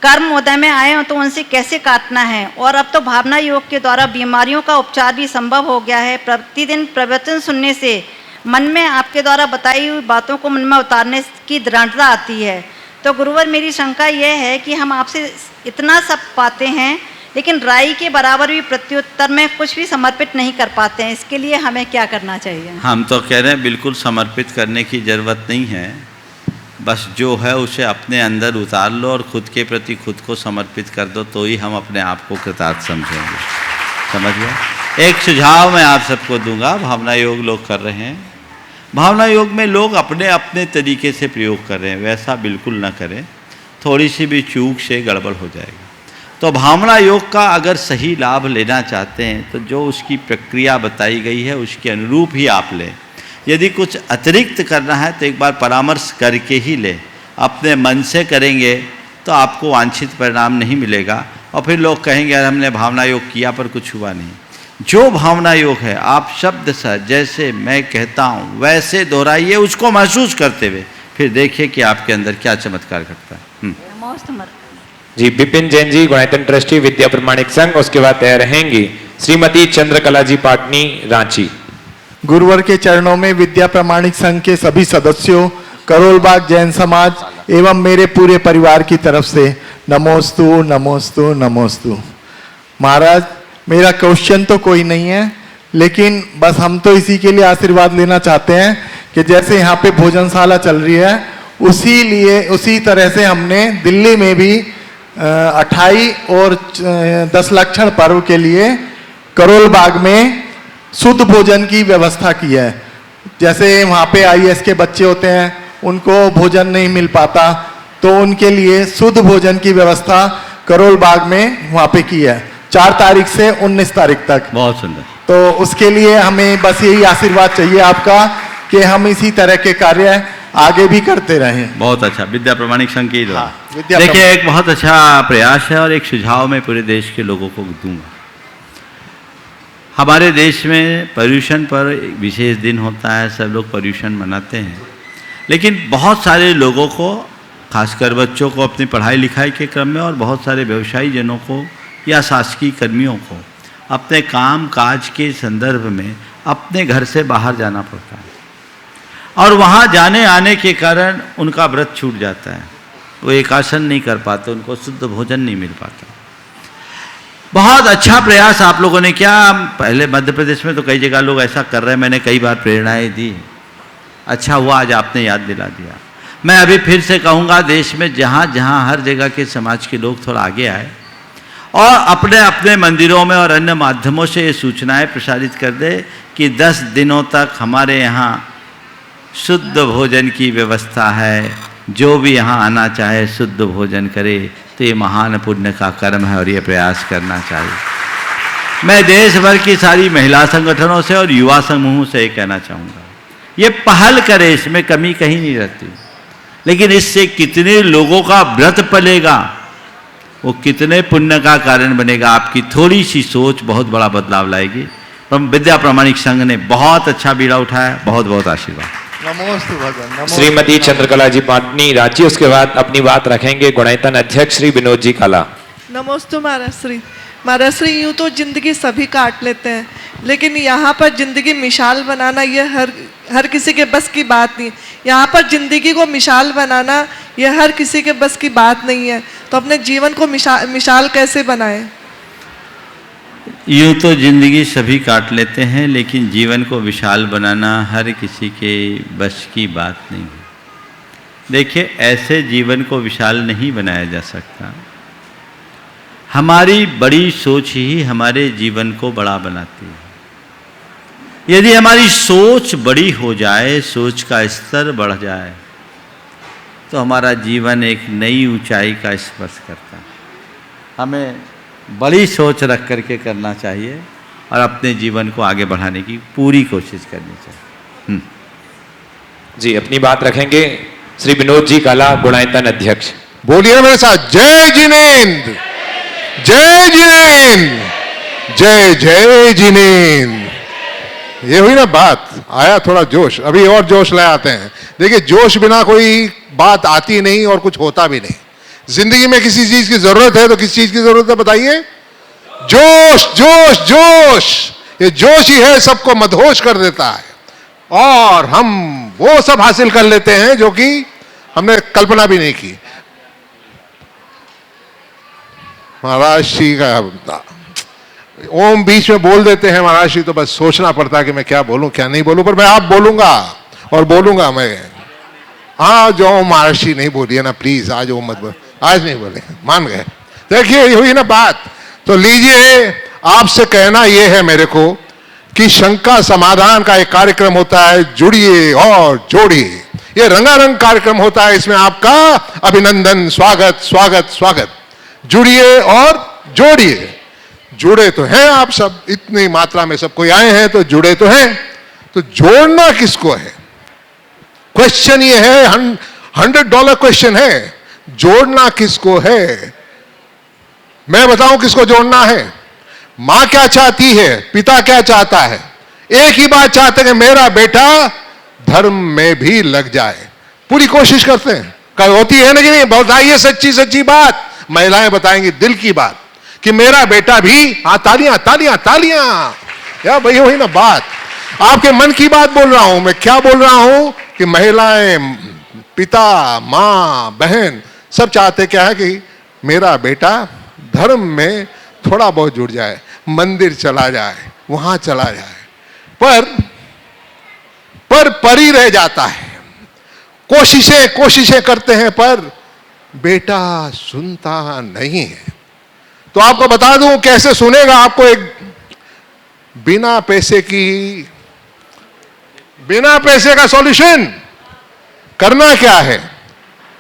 कर्म उदय में आए हो तो उनसे कैसे काटना है। और अब तो भावना योग के द्वारा बीमारियों का उपचार भी संभव हो गया है। प्रतिदिन प्रवचन सुनने से मन में आपके द्वारा बताई हुई बातों को मन में उतारने की दृढ़ता आती है। तो गुरुवर मेरी शंका यह है कि हम आपसे इतना सब पाते हैं लेकिन राई के बराबर भी प्रत्युत्तर में कुछ भी समर्पित नहीं कर पाते हैं, इसके लिए हमें क्या करना चाहिए? हम तो कह रहे हैं बिल्कुल समर्पित करने की ज़रूरत नहीं है, बस जो है उसे अपने अंदर उतार लो और खुद के प्रति खुद को समर्पित कर दो, तो ही हम अपने आप को कृतार्थ समझेंगे। समझ गए? एक सुझाव मैं आप सबको दूंगा, भावना योग लोग कर रहे हैं, भावना योग में लोग अपने अपने तरीके से प्रयोग कर रहे हैं, वैसा बिल्कुल ना करें, थोड़ी सी भी चूक से गड़बड़ हो जाएगी। तो भावना योग का अगर सही लाभ लेना चाहते हैं तो जो उसकी प्रक्रिया बताई गई है उसके अनुरूप ही आप लें। यदि कुछ अतिरिक्त करना है तो एक बार परामर्श करके ही लें। अपने मन से करेंगे तो आपको वांछित परिणाम नहीं मिलेगा और फिर लोग कहेंगे यार हमने भावना योग किया पर कुछ हुआ नहीं। जो भावना योग है आप शब्द सा जैसे मैं कहता हूँ वैसे दोहराइए, उसको महसूस करते हुए, फिर देखिए कि आपके अंदर क्या चमत्कार घटता है। जी विपिन जैन जी, गुणायतन ट्रस्टी विद्या प्रमाणिक संघ, उसके बाद तय रहेंगी श्रीमती चंद्रकला जी पाटनी, रांची। गुरुवर के चरणों में विद्या प्रमाणिक संघ के सभी सदस्यों, करोलबाग जैन समाज एवं मेरे पूरे परिवार की तरफ से नमोस्तु नमोस्तु नमोस्तु। महाराज मेरा क्वेश्चन तो कोई नहीं है, लेकिन बस हम तो इसी के लिए आशीर्वाद लेना चाहते हैं कि जैसे यहाँ पे भोजनशाला चल रही है उसी तरह से हमने दिल्ली में भी 28 और 10 लक्षण पर्व के लिए करोलबाग में शुद्ध भोजन की व्यवस्था की है। जैसे वहाँ पे IAS के बच्चे होते हैं उनको भोजन नहीं मिल पाता, तो उनके लिए शुद्ध भोजन की व्यवस्था करोलबाग में वहाँ पे की है 4 तारीख से 19 तारीख तक। बहुत सुंदर। तो उसके लिए हमें बस यही आशीर्वाद चाहिए आपका कि हम इसी तरह के कार्य आगे भी करते रहें। बहुत अच्छा, विद्या प्रमाणिक संघ की देखिए एक बहुत अच्छा प्रयास है और एक सुझाव मैं पूरे देश के लोगों को दूंगा। हमारे देश में पर्यूषण पर एक विशेष दिन होता है, सब लोग पर्यूषण मनाते हैं, लेकिन बहुत सारे लोगों को, खासकर बच्चों को अपनी पढ़ाई लिखाई के क्रम में और बहुत सारे व्यवसायी जनों को या शासकीय कर्मियों को अपने काम काज के संदर्भ में अपने घर से बाहर जाना पड़ता है और वहाँ जाने आने के कारण उनका व्रत छूट जाता है, वो एकासन नहीं कर पाते, उनको शुद्ध भोजन नहीं मिल पाता। बहुत अच्छा प्रयास आप लोगों ने किया। पहले मध्य प्रदेश में तो कई जगह लोग ऐसा कर रहे हैं, मैंने कई बार प्रेरणाएं दी, अच्छा हुआ आज आपने याद दिला दिया। मैं अभी फिर से कहूँगा देश में जहाँ जहाँ हर जगह के समाज के लोग थोड़ा आगे आए और अपने अपने मंदिरों में और अन्य माध्यमों से ये सूचनाएं प्रसारित कर दे कि 10 दिनों तक हमारे यहाँ शुद्ध भोजन की व्यवस्था है, जो भी यहाँ आना चाहे शुद्ध भोजन करे, तो ये महान पुण्य का कर्म है और ये प्रयास करना चाहिए। मैं देश भर की सारी महिला संगठनों से और युवा समूहों से ये कहना चाहूँगा, ये पहल करे, इसमें कमी कहीं नहीं रहती, लेकिन इससे कितने लोगों का व्रत पलेगा, वो कितने पुण्य का कारण बनेगा। आपकी थोड़ी सी सोच बहुत बड़ा बदलाव लाएगी। विद्या प्रमाणिक संघ ने बहुत अच्छा बीड़ा उठाया, बहुत बहुत आशीर्वाद। नमोस्तु भगवान। श्रीमती चंद्रकला जी पाटनी, रांची, उसके बाद अपनी बात रखेंगे गुणायतन अध्यक्ष श्री विनोद जी काला। नमोस्तु महाराज श्री। यूँ तो जिंदगी सभी काट लेते हैं, लेकिन यहाँ पर जिंदगी मिसाल बनाना ये हर किसी के बस की बात नहीं। यहाँ पर जिंदगी को मिसाल बनाना ये हर किसी के बस की बात नहीं है, तो अपने जीवन को मिसाल कैसे बनाएं? यूँ तो जिंदगी सभी काट लेते हैं, लेकिन जीवन को विशाल बनाना हर किसी के बस की बात नहीं है। देखिए, ऐसे जीवन को विशाल नहीं बनाया जा सकता। हमारी बड़ी सोच ही हमारे जीवन को बड़ा बनाती है। यदि हमारी सोच बड़ी हो जाए, सोच का स्तर बढ़ जाए, तो हमारा जीवन एक नई ऊंचाई का स्पर्श करता है। हमें बड़ी सोच रख करके करना चाहिए और अपने जीवन को आगे बढ़ाने की पूरी कोशिश करनी चाहिए। जी, अपनी बात रखेंगे श्री विनोद जी काला, गुणायतन अध्यक्ष। बोलिए मेरे साथ, जय जिनेंद्र, जय जिनेंद्र, जय जय जिनेंद्र। ये हुई ना बात, आया थोड़ा जोश, अभी और जोश ले आते हैं। देखिए, जोश बिना कोई बात आती नहीं और कुछ होता भी नहीं। जिंदगी में किसी चीज की जरूरत है तो किस चीज की जरूरत है बताइए? जोश जोश जोश। ये जोश ही है सबको मदहोश कर देता है। और हम वो सब हासिल कर लेते हैं जो कि हमने कल्पना भी नहीं की। महाराज श्री का ओम बीच में बोल देते हैं महाराज श्री, तो बस सोचना पड़ता है कि मैं क्या बोलूं क्या नहीं बोलूं, पर मैं आप बोलूंगा और बोलूंगा मैं। हाँ, जो महाराज श्री नहीं बोलिए ना प्लीज, आज ओम मत बोल, आज नहीं बोले, मान गए। देखिए ये हुई ना बात। तो लीजिए, आपसे कहना यह है मेरे को कि शंका समाधान का एक कार्यक्रम होता है, जुड़िए और जोड़िए। ये रंगारंग कार्यक्रम होता है, इसमें आपका अभिनंदन, स्वागत स्वागत स्वागत। जुड़िए और जोड़िए। जुड़े तो हैं आप सब, इतनी मात्रा में सब कोई आए हैं तो जुड़े तो हैं, तो जोड़ना किसको है? क्वेश्चन ये है, $100 क्वेश्चन है, जोड़ना किसको है? मैं बताऊं किसको जोड़ना है। मां क्या चाहती है, पिता क्या चाहता है? एक ही बात चाहते हैं कि मेरा बेटा धर्म में भी लग जाए। पूरी कोशिश करते हैं, कल होती है ना कि नहीं? बताइए सच्ची सच्ची बात, महिलाएं बताएंगी दिल की बात कि मेरा बेटा भी, हाँ तालियां तालियां तालियां, या भाई वही ना बात, आपके मन की बात बोल रहा हूं मैं। क्या बोल रहा हूं कि महिलाएं, पिता, मां, बहन सब चाहते क्या है कि मेरा बेटा धर्म में थोड़ा बहुत जुड़ जाए, मंदिर चला जाए, वहां चला जाए, पर ही रह जाता है। कोशिशें करते हैं, पर बेटा सुनता नहीं है। तो आपको बता दूं कैसे सुनेगा। आपको एक बिना पैसे का सॉल्यूशन करना क्या है?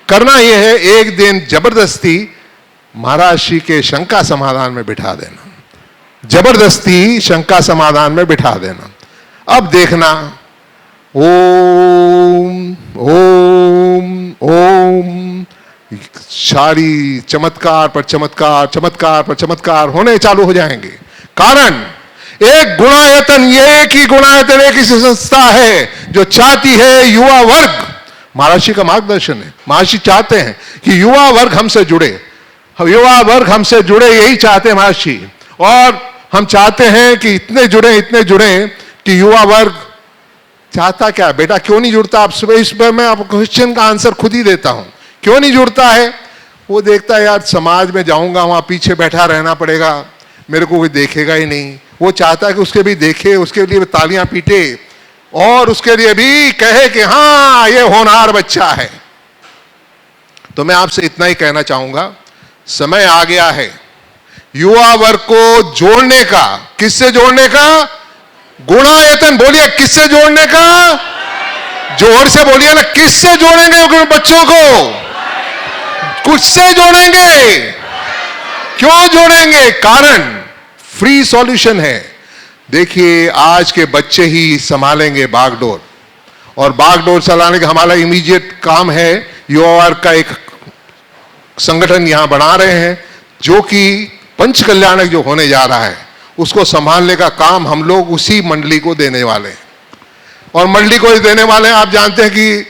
करना यह है, एक दिन जबरदस्ती महाराज श्री के शंका समाधान में बिठा देना, जबरदस्ती शंका समाधान में बिठा देना। अब देखना, ओम ओम ओम, सारी चमत्कार पर चमत्कार, चमत्कार पर चमत्कार होने चालू हो जाएंगे। कारण एक गुणायतन, ये एक ही गुणायतन, एक ही संस्था है जो चाहती है युवा वर्ग, महर्षि का मार्गदर्शन है, महर्षि चाहते हैं कि युवा वर्ग हमसे जुड़े, युवा वर्ग हमसे जुड़े, यही चाहते हैं महर्षि। और हम चाहते हैं कि इतने जुड़े कि युवा वर्ग चाहता क्या? बेटा क्यों नहीं जुड़ता? आप सुबह इस पर मैं आपको क्वेश्चन का आंसर खुद ही देता हूं। क्यों नहीं जुड़ता है? वो देखता है यार समाज में जाऊंगा, वहां पीछे बैठा रहना पड़ेगा, मेरे को कोई देखेगा ही नहीं। वो चाहता है कि उसके भी देखे, उसके लिए तालियां पीटे और उसके लिए भी कहे कि हाँ ये होनहार बच्चा है। तो मैं आपसे इतना ही कहना चाहूंगा, समय आ गया है युवा वर्ग को जोड़ने का। किससे जोड़ने का? गुणायतन। बोलिए किससे जोड़ने का? जोर से बोलिए ना, किससे जोड़ेंगे बच्चों को? कुछ से जोड़ेंगे। क्यों जोड़ेंगे? कारण फ्री सॉल्यूशन है। देखिए आज के बच्चे ही संभालेंगे बागडोर, और बागडोर चलाने का हमारा इमीडिएट काम है। युवा वर्ग का एक संगठन यहां बना रहे हैं जो कि पंच कल्याणक जो होने जा रहा है उसको संभालने का काम हम लोग उसी मंडली को देने वाले हैं। और मंडली को देने वाले हैं, आप जानते हैं कि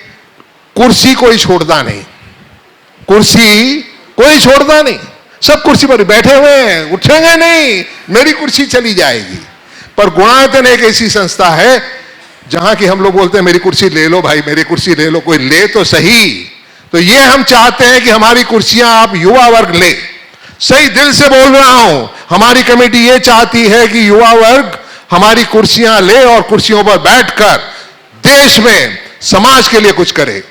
कुर्सी कोई छोड़ता नहीं, कुर्सी कोई छोड़ता नहीं, सब कुर्सी पर बैठे हुए हैं, उठेंगे नहीं, मेरी कुर्सी चली जाएगी। पर गुणायतन एक ऐसी संस्था है जहां की हम लोग बोलते हैं मेरी कुर्सी ले लो भाई, मेरी कुर्सी ले लो, कोई ले तो सही। तो ये हम चाहते हैं कि हमारी कुर्सियां आप युवा वर्ग ले। सही दिल से बोल रहा हूं, हमारी कमेटी ये चाहती है कि युवा वर्ग हमारी कुर्सियां ले और कुर्सियों पर बैठकर देश में समाज के लिए कुछ करे।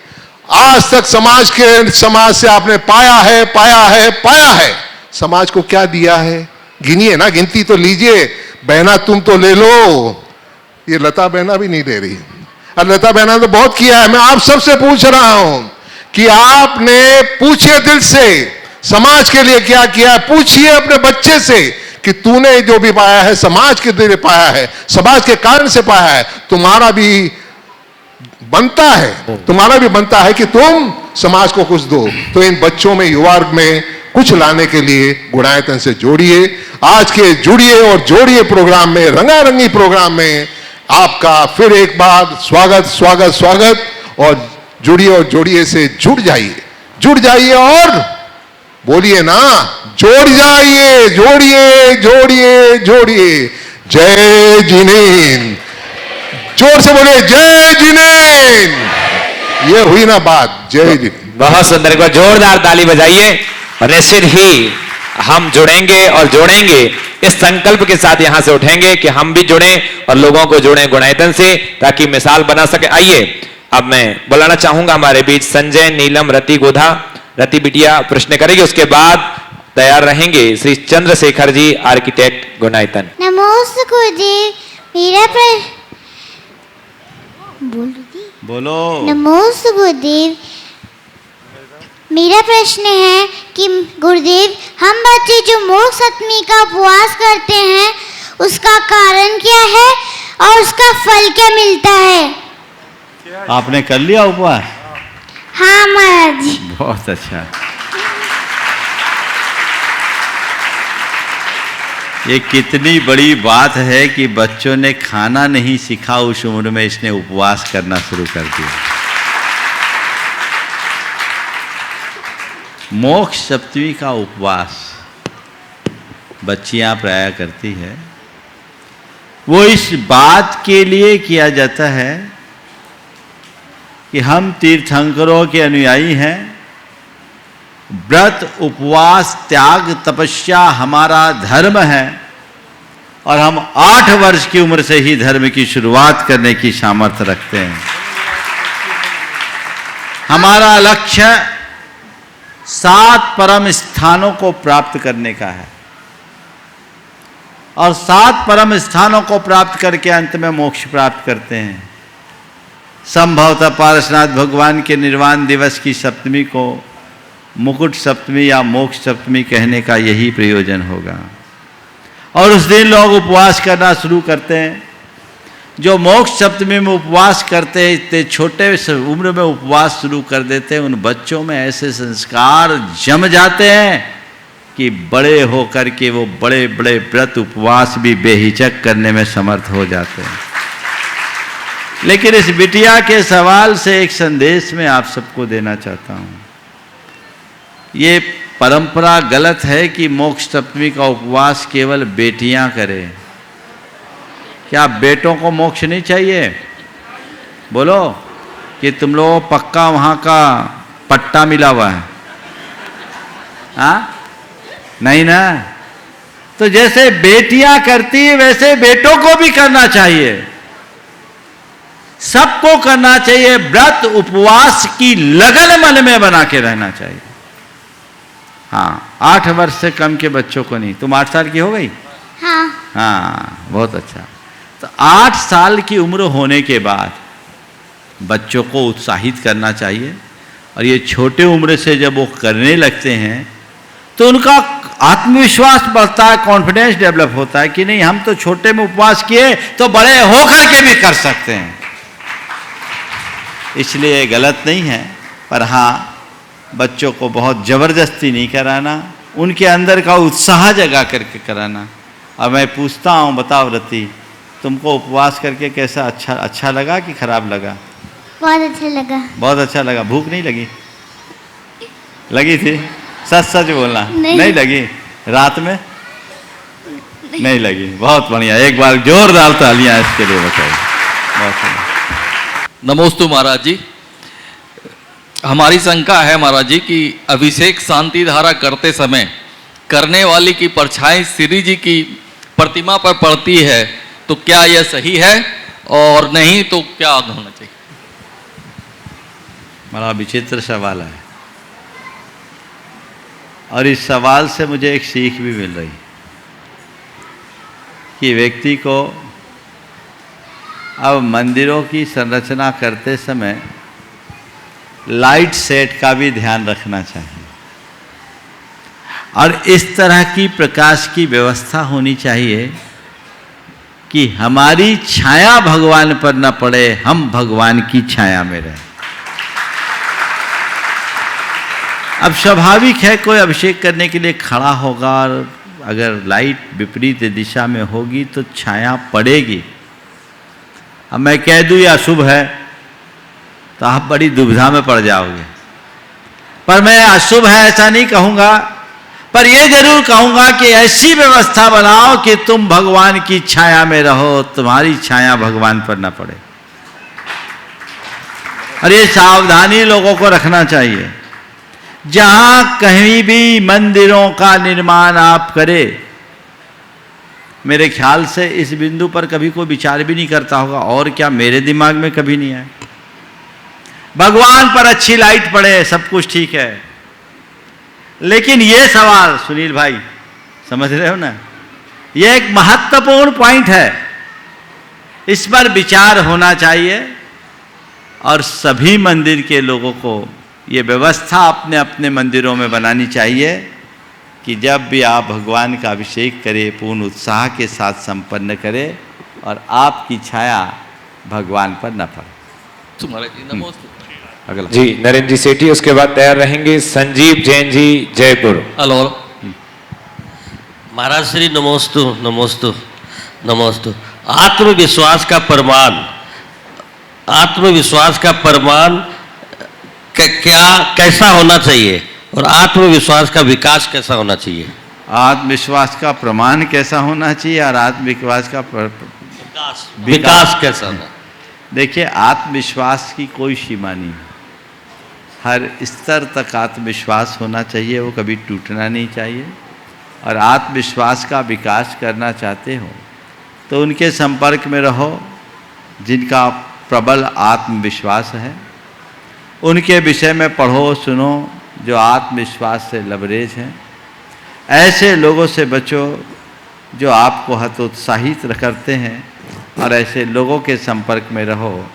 आज तक समाज से आपने पाया है। समाज को क्या दिया है? गिनिए ना, गिनती तो लीजिए। बहना तुम तो ले लो, ये लता बहना भी नहीं ले रही। और लता बहना तो बहुत किया है। मैं आप सबसे पूछ रहा हूं कि आपने पूछिए दिल से समाज के लिए क्या किया है। पूछिए अपने बच्चे से कि तूने जो भी पाया है समाज के लिए पाया है, समाज के कारण से पाया है। तुम्हारा भी बनता है कि तुम समाज को कुछ दो। तो इन बच्चों में, युवा वर्ग में कुछ लाने के लिए गुणायतन से जोड़िए। आज के जुड़िए और जोड़िए प्रोग्राम में, रंगारंगी प्रोग्राम में आपका फिर एक बार स्वागत। और जुड़िए और जोड़िए से जुड़ जाइए और बोलिए ना, जोड़ जाइए, जोड़िए। जय जिनेंद्र, जोर से बोले जय जिनेंद्र। ये हुई ना बात, जय जिनेंद्र। बहुत सुंदर, एक बार जोरदार ताली बजाइए। और निश्चित ही हम जुड़ेंगे और जोड़ेंगे, इस संकल्प के साथ यहां से उठेंगे कि हम भी जुड़ें और लोगों को जोड़ें गुणायतन से, ताकि मिसाल बना सके। आइए अब मैं बुलाना चाहूंगा हमारे बीच संजय, नीलम, रति, गोधा। रति बिटिया प्रश्न करेगी, उसके बाद तैयार रहेंगे श्री चंद्रशेखर जी, आर्किटेक्ट, गुणायतन। नमोस्तु गुरुदेव, मेरा बोलो। नमोस्तु गुरुदेव, मेरा प्रश्न है कि गुरुदेव, हम बच्चे जो मोक्ष सप्तमी का उपवास करते हैं उसका कारण क्या है और उसका फल क्या मिलता है? आपने कर लिया उपवास? हाँ महाराज जी। बहुत अच्छा। ये कितनी बड़ी बात है कि बच्चों ने खाना नहीं सीखा, उस उम्र में इसने उपवास करना शुरू कर दिया। मोक्ष सप्तमी का उपवास बच्चियां प्राय करती है, वो इस बात के लिए किया जाता है कि हम तीर्थंकरों के अनुयायी हैं, व्रत, उपवास, त्याग, तपस्या हमारा धर्म है और हम 8 वर्ष की उम्र से ही धर्म की शुरुआत करने की सामर्थ्य रखते हैं। हमारा लक्ष्य 7 परम स्थानों को प्राप्त करने का है और 7 परम स्थानों को प्राप्त करके अंत में मोक्ष प्राप्त करते हैं। संभवतः पारसनाथ भगवान के निर्वाण दिवस की सप्तमी को मुकुट सप्तमी या मोक्ष सप्तमी कहने का यही प्रयोजन होगा। और उस दिन लोग उपवास करना शुरू करते हैं। जो मोक्ष सप्तमी में उपवास करते हैं, इतने छोटे उम्र में उपवास शुरू कर देते हैं, उन बच्चों में ऐसे संस्कार जम जाते हैं कि बड़े होकर के वो बड़े बड़े व्रत उपवास भी बेहिचक करने में समर्थ हो जाते हैं। लेकिन इस बिटिया के सवाल से एक संदेश मैं आप सबको देना चाहता हूँ। ये परंपरा गलत है कि मोक्ष सप्तमी का उपवास केवल बेटियां करें। क्या बेटों को मोक्ष नहीं चाहिए? बोलो कि तुम लोगों को पक्का वहाँ का पट्टा मिला हुआ है? हाँ, नहीं ना? तो जैसे बेटियां करती है वैसे बेटों को भी करना चाहिए, सबको करना चाहिए। व्रत उपवास की लगन मन में बना के रहना चाहिए। हाँ, 8 वर्ष से कम के बच्चों को नहीं। तुम 8 साल की हो गई? हाँ। हाँ, बहुत अच्छा। तो 8 साल की उम्र होने के बाद बच्चों को उत्साहित करना चाहिए और ये छोटे उम्र से जब वो करने लगते हैं तो उनका आत्मविश्वास बढ़ता है, कॉन्फिडेंस डेवलप होता है कि नहीं, हम तो छोटे में उपवास किए तो बड़े होकर के भी कर सकते हैं। इसलिए गलत नहीं है, पर हाँ, बच्चों को बहुत ज़बरदस्ती नहीं कराना, उनके अंदर का उत्साह जगा करके कराना। और मैं पूछता हूँ, बताओ रति, तुमको उपवास करके कैसा अच्छा लगा कि खराब लगा? बहुत अच्छा लगा। बहुत अच्छा लगा। भूख नहीं लगी? लगी थी? सच सच बोलना। नहीं लगी? रात में नहीं लगी? बहुत बढ़िया, एक बार जोरदार तालियां इसके लिए बताइए। बहुत नमोस्तु महाराज जी। हमारी शंका है महाराज जी कि अभिषेक शांति धारा करते समय करने वाली की परछाई श्री जी की प्रतिमा पर पड़ती है, तो क्या यह सही है और नहीं तो क्या होना चाहिए? बड़ा विचित्र सवाल है और इस सवाल से मुझे एक सीख भी मिल रही कि व्यक्ति को अब मंदिरों की संरचना करते समय लाइट सेट का भी ध्यान रखना चाहिए और इस तरह की प्रकाश की व्यवस्था होनी चाहिए कि हमारी छाया भगवान पर न पड़े, हम भगवान की छाया में रहें। अब स्वाभाविक है कोई अभिषेक करने के लिए खड़ा होगा और अगर लाइट विपरीत दिशा में होगी तो छाया पड़ेगी। अब मैं कह दूं यह अशुभ है तो आप बड़ी दुविधा में पड़ जाओगे, पर मैं अशुभ है ऐसा नहीं कहूँगा, पर यह जरूर कहूँगा कि ऐसी व्यवस्था बनाओ कि तुम भगवान की छाया में रहो, तुम्हारी छाया भगवान पर न पड़े। और ये सावधानी लोगों को रखना चाहिए। जहां कहीं भी मंदिरों का निर्माण आप करें, मेरे ख्याल से इस बिंदु पर कभी कोई विचार भी नहीं करता होगा, और क्या मेरे दिमाग में कभी नहीं आया। भगवान पर अच्छी लाइट पड़े, सब कुछ ठीक है, लेकिन ये सवाल सुनील भाई समझ रहे हो ना, ये एक महत्वपूर्ण पॉइंट है, इस पर विचार होना चाहिए। और सभी मंदिर के लोगों को ये व्यवस्था अपने अपने मंदिरों में बनानी चाहिए कि जब भी आप भगवान का अभिषेक करें, पूर्ण उत्साह के साथ संपन्न करें और आपकी छाया भगवान पर न पड़े। तुम्हारे जी नमोस्तु। अगला जी नरेंद्र जी सेठी, उसके बाद तैयार रहेंगे संजीव जैन जी जयपुर। हेलो महाराज श्री नमोस्तु नमोस्तु नमोस्तु। आत्मविश्वास का प्रमाण, आत्मविश्वास का प्रमाण क्या कैसा होना चाहिए और आत्मविश्वास का विकास कैसा होना चाहिए? आत्मविश्वास का प्रमाण कैसा होना चाहिए और आत्मविश्वास का विकास कैसा होना? देखिए, आत्मविश्वास की कोई सीमा नहीं है, हर स्तर तक आत्मविश्वास होना चाहिए, वो कभी टूटना नहीं चाहिए। और आत्मविश्वास का विकास करना चाहते हो तो उनके संपर्क में रहो जिनका प्रबल आत्मविश्वास है, उनके विषय में पढ़ो सुनो जो आत्मविश्वास से लबरेज हैं। ऐसे लोगों से बचो जो आपको हतोत्साहित करते हैं, और ऐसे लोगों के संपर्क में रहो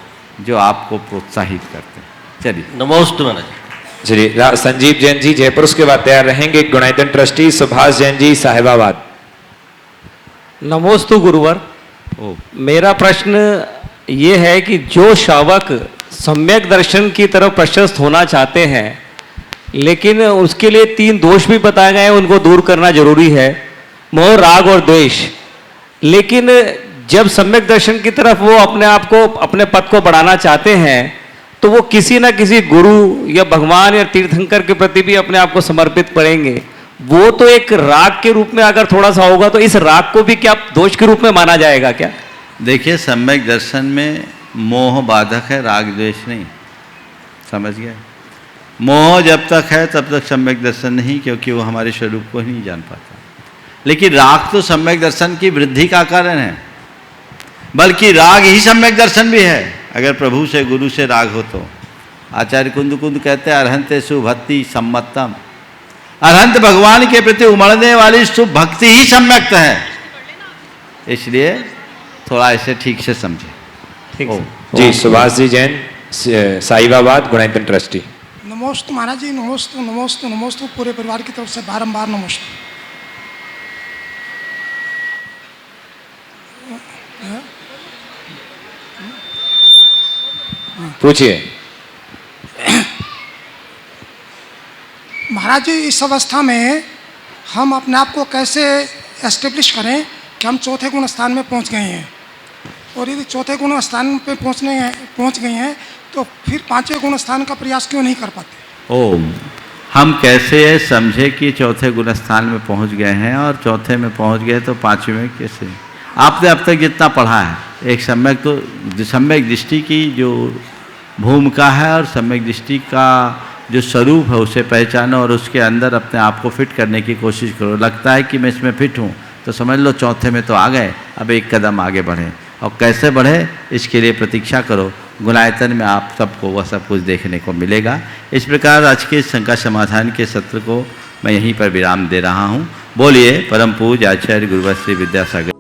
जो आपको प्रोत्साहित करते हैं। चलिए नमोस्तु महाराज। चलिए संजीव जैन जी जयपुर, उसके बाद तैयार रहेंगे गुणायतन ट्रस्टी सुभाष जैन जी साहिबाबाद। नमोस्तु गुरुवर। मेरा प्रश्न ये है कि जो श्रावक सम्यक दर्शन की तरफ प्रशस्त होना चाहते हैं, लेकिन उसके लिए 3 दोष भी बताए गए हैं, उनको दूर करना जरूरी है, मोह, राग और द्वेष। लेकिन जब सम्यक दर्शन की तरफ वो अपने आप को, अपने पद को बढ़ाना चाहते हैं, तो वो किसी न किसी गुरु या भगवान या तीर्थंकर के प्रति भी अपने आप को समर्पित करेंगे। वो तो एक राग के रूप में अगर थोड़ा सा होगा, तो इस राग को भी क्या दोष के रूप में माना जाएगा क्या? देखिए, सम्यक दर्शन में मोह बाधक है, राग द्वेष नहीं। समझ गए? मोह जब तक है तब तक सम्यक दर्शन नहीं, क्योंकि वो हमारे स्वरूप को ही नहीं जान पाता। लेकिन राग तो सम्यक दर्शन की वृद्धि का कारण है, बल्कि राग ही सम्यक दर्शन भी है। अगर प्रभु से, गुरु से राग हो तो आचार्य कुंद कहते हैं अरहंते सुभक्ति सम्मतम। अरहंत भगवान के प्रति उमड़ने वाली शुभ भक्ति ही सम्यक्त है। इसलिए थोड़ा इसे ठीक से समझे। ठीक जी सुभाष जी जैन साहिबाबाद गुणायतन ट्रस्टी। नमोस्तु महाराज जी, नमोस्तु नमोस्तु नमोस्तु। पूरे परिवार की तरफ से बारंबार नमोस्तु। पूछिए। महाराज जी, इस अवस्था में हम अपने आप को कैसे एस्टेब्लिश करें कि हम चौथे गुण स्थान में पहुंच गए हैं, और यदि चौथे गुण स्थान पे पहुंच गए हैं तो फिर 5वें गुण स्थान का प्रयास क्यों नहीं कर पाते? ओम, हम कैसे समझे कि चौथे गुण स्थान में पहुंच गए हैं और चौथे में पहुंच गए तो 5वें में कैसे? आपने अब तक जितना पढ़ा है, एक सम्यक दृष्टि की जो भूमिका है और सम्यक दृष्टि का जो स्वरूप है उसे पहचानो और उसके अंदर अपने आप को फिट करने की कोशिश करो। लगता है कि मैं इसमें फिट हूँ तो समझ लो चौथे में तो आ गए, अब एक कदम आगे बढ़ें। और कैसे बढ़े इसके लिए प्रतीक्षा करो, गुणायतन में आप सबको वह सब कुछ देखने को मिलेगा। इस प्रकार आज के शंका समाधान के सत्र को मैं यहीं पर विराम दे रहा हूँ। बोलिए परम पूज्य आचार्य गुरुवर श्री विद्यासागर।